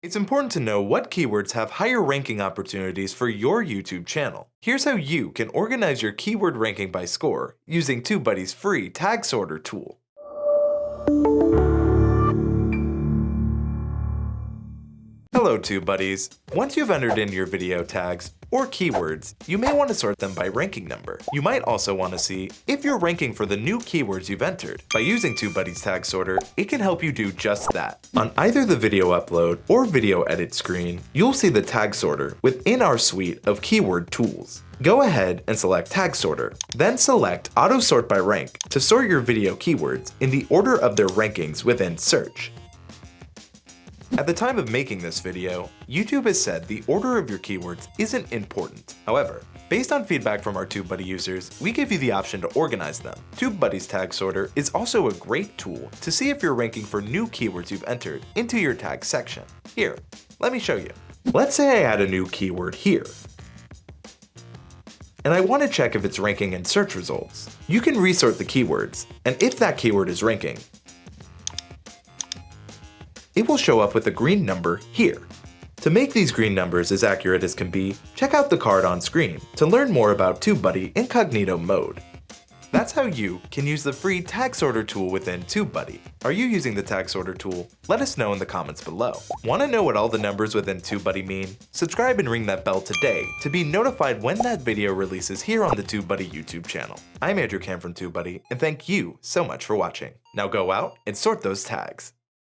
It's important to know what keywords have higher ranking opportunities for your YouTube channel. Here's how you can organize your keyword ranking by score using TubeBuddy's free Tag Sorter tool. Hello TubeBuddies! Once you've entered in your video tags or keywords, you may want to sort them by ranking number. You might also want to see if you're ranking for the new keywords you've entered. By using TubeBuddy's Tag Sorter, it can help you do just that. On either the video upload or video edit screen, you'll see the Tag Sorter within our suite of keyword tools. Go ahead and select Tag Sorter, then select Auto Sort by Rank to sort your video keywords in the order of their rankings within search. At the time of making this video, YouTube has said the order of your keywords isn't important. However, based on feedback from our TubeBuddy users, we give you the option to organize them. TubeBuddy's Tag Sorter is also a great tool to see if you're ranking for new keywords you've entered into your tag section. Here, let me show you. Let's say I add a new keyword here, and I want to check if it's ranking in search results. You can resort the keywords, and if that keyword is ranking, it will show up with a green number here. To make these green numbers as accurate as can be, check out the card on screen to learn more about TubeBuddy Incognito mode. That's how you can use the free Tag Sorter tool within TubeBuddy. Are you using the Tag Sorter tool? Let us know in the comments below. Want to know what all the numbers within TubeBuddy mean? Subscribe and ring that bell today to be notified when that video releases here on the TubeBuddy YouTube channel. I'm Andrew Cam from TubeBuddy, and thank you so much for watching. Now go out and sort those tags.